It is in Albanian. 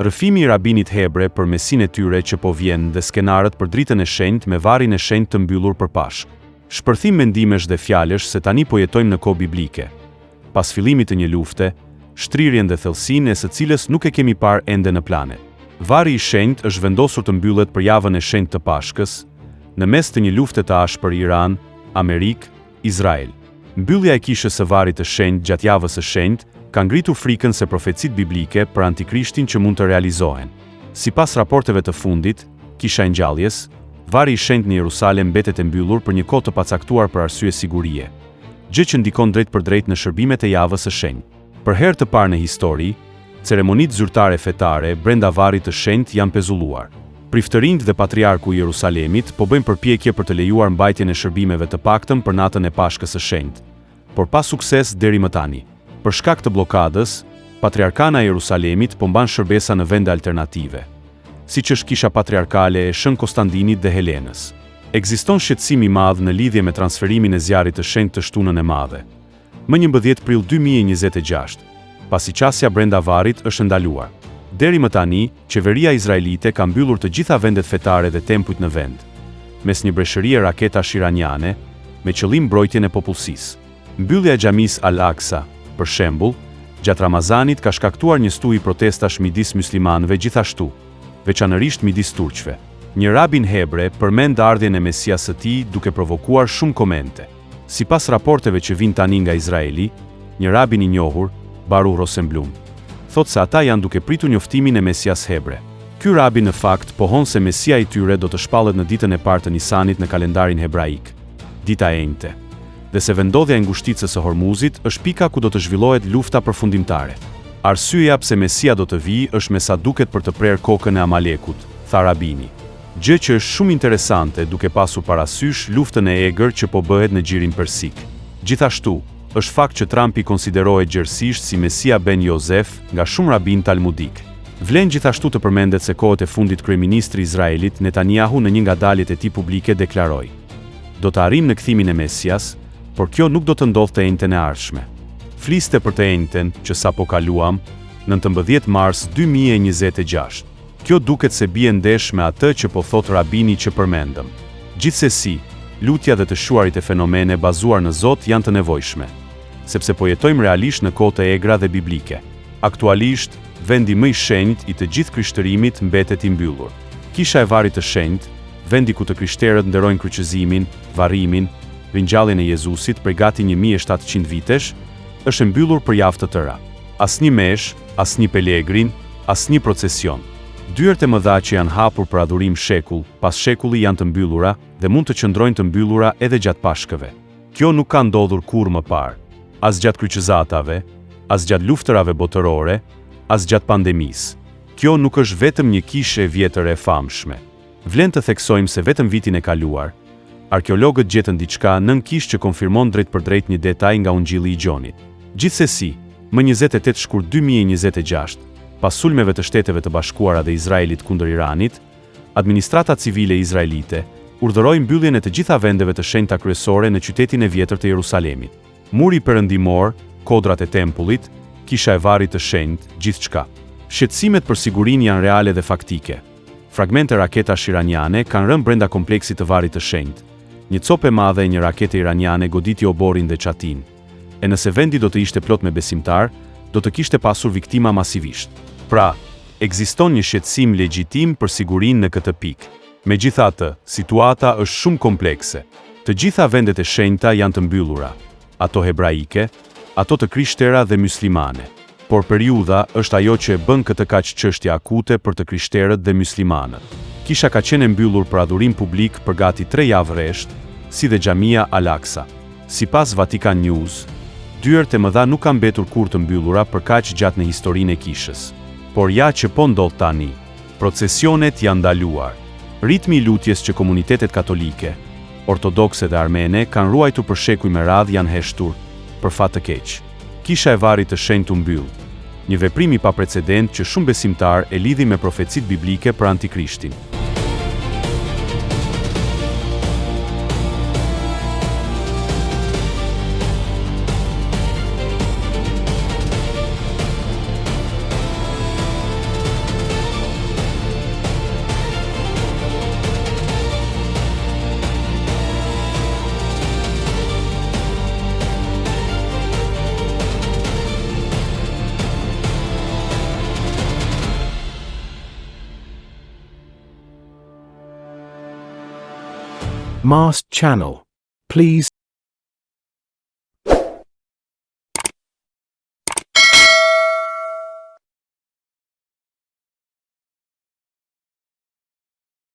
rrëfimi i rabinit hebre për mesin e tyre që po vjen dhe skenarët për dritën e shenjtë me varin e shenjtë të mbyllur për Pashkë. Shpërthim mendimesh dhe fjalësh se tani po jetojmë në kohë biblike. Pas fillimit të një lufte, shtrirjen dhe thellësinë e së cilës nuk e kemi parë ende në planet. Vari i shenjtë është vendosur të mbyllet për javën e shenjtë të Pashkës, në mes të një lufte të ashpër Iran, Amerikë, Izrael. Mbyllja e kishës së varit të shenjtë gjatë javës së shenjtë ka ngritur frikën se profecitë biblike për antikrishtin që mund të realizohen. Sipas raporteve të fundit, kisha e ngjalljes, vari i shenjtë në Jerusalem mbetet e mbyllur për një kohë të pacaktuar për arsye sigurie, gjë që ndikon drejt për drejt në shërbimet e javës së shenjtë. Për herë të parë në histori, ceremonitë zyrtare fetare brenda varit të shenjtë janë pezulluar. Priftërinjtë dhe patriarku i Jerusalemit po bëjnë përpjekje për të lejuar mbajtjen e shërbimeve të paktën për natën e Pashkës së shenjtë, por pa sukses deri më tani. Për shkak të blokadës, Patriarkana e Jerusalemit po mban shërbesa në vende alternative, siç është kisha patriarkale e Shën Konstantinit dhe Helenës. Ekziston shqetësim i madh në lidhje me transferimin e zjarrit të shenjtë të shtunën e madhe. Më 11 prill 2026, pasi qasja brenda varit është ndaluar. Deri më tani, qeveria izraelite ka mbyllur të gjitha vendet fetare dhe tempujt në vend, mes një breshërie raketash iraniane, me qëllim mbrojtjen e popullsisë. Mbyllja e xhamisë Al-Aqsa, për shembull, gjatë Ramazanit ka shkaktuar një stuhi protestash midis muslimanëve gjithashtu, veçanërisht midis turqve. Një rabin hebre përmend ardhjen e Mesias së tij duke provokuar shumë komente. Sipas raporteve që vijnë tani nga Izraeli, një rabin i njohur, Baruch Rosenblum, thotë se ata janë duke pritur njoftimin e Mesias hebre. Ky rabin në fakt pohon se Mesia i tyre do të shpallet në ditën e parë të Nisanit në kalendarin hebraik, dita e enjte, dhe se vendodhja e ngushticës së Hormuzit është pika ku do të zhvillohet lufta përfundimtare. Arsyeja pse Mesia do të vijë është me sa duket për të prerë kokën e Amalekut, tha rabini. Gjë që është shumë interesante duke pasur parasysh luftën e egër që po bëhet në Xhirin Persik. Gjithashtu, është fakt që Trumpi konsiderohet gjerësisht si Mesia Ben Josef nga shumë rabin talmudik. Vlen gjithashtu të përmendet se kohët e fundit kryeministri i Izraelit Netanyahu në një nga daljet e tij publike deklaroi: "Do të arrijmë në kthimin e Mesias, por kjo nuk do të ndodhë të enjten e ardhshme." Fliste për të enjten që sapo kaluam, 19 mars 2026. Kjo duket se bie ndesh me atë që po thot rabini që përmendëm. Gjithsesi, lutja dhe të shuarit e fenomene bazuar në Zot janë të nevojshme, sepse po jetojmë realisht në kohë të egra dhe biblike. Aktualisht, vendi më i shenjtë i të gjithë krishtërimit mbetet i mbyllur. Kisha e varit të shenjtë, vendi ku të krishterët nderojnë kryqëzimin, varrimin, ringjalljen e Jezusit prej gati 1700 vitesh, është mbyllur për javë të tëra. Asnjë mesh, asnjë pelegrin, asnjë procesion. Dyert e mëdha që janë hapur për adhurim shekull pas shekulli janë të mbyllura dhe mund të qëndrojnë të mbyllura edhe gjatë Pashkëve. Kjo nuk ka ndodhur kurrë më parë, as gjatë kryqëzatave, as gjatë luftërave botërore, as gjatë pandemisë. Kjo nuk është vetëm një kishë e vjetër e famshme. Vlen të theksojmë se vetëm vitin e kaluar, arkeologët gjetën diçka nën kishë që konfirmon drejt për drejt një detaj nga Ungjilli i Gjonit. Gjithsesi, më 28 shkurt 2026, pas sulmeve të Shteteve të Bashkuara dhe Izraelit kundër Iranit, administrata civile izraelite urdhëroi mbylljen e të gjitha vendeve të shenjta kryesore në qytetin e vjetër të Jerusalemit. Muri perëndimor, kodrat e tempullit, kisha e varit të shenjtë, gjithçka. Shqetësimet për sigurinë janë reale dhe faktike. Fragmente raketash iraniane kanë rënë brenda kompleksit të varit të shenjtë. Një copë e madhe e një rakete iraniane goditi oborin dhe çatin. E nëse vendi do të ishte plot me besimtar, do të kishte pasur viktima masivisht. Pra, ekziston një shqetësim legjitim për sigurinë në këtë pikë. Megjithatë, situata është shumë komplekse. Të gjitha vendet e shenjta janë të mbyllura, ato hebraike, ato të krishtera dhe muslimane. Por periudha është ajo që e bën këtë kaq çështje akute për të krishterët dhe muslimanët. Kisha ka qenë mbyllur për adhurim publik për gati 3 javë rresht, si dhe xhamia Al-Aqsa. Sipas Vatican News, dyert e mëdha nuk kanë mbetur kurrë të mbyllura për kaq gjatë në historinë e kishës. Por ja që po ndodh tani, procesionet janë ndaluar. Ritmi i lutjes që komunitetet katolike, ortodokse dhe armene kanë ruajtur për shekuj me radhë janë heshtur, për fat të keq. Kisha e varit të shenjtë u mbyll, një veprim i paprecedent që shumë besimtar e lidhi me profecitë biblike për Antikrishtin. Mast Channel. Please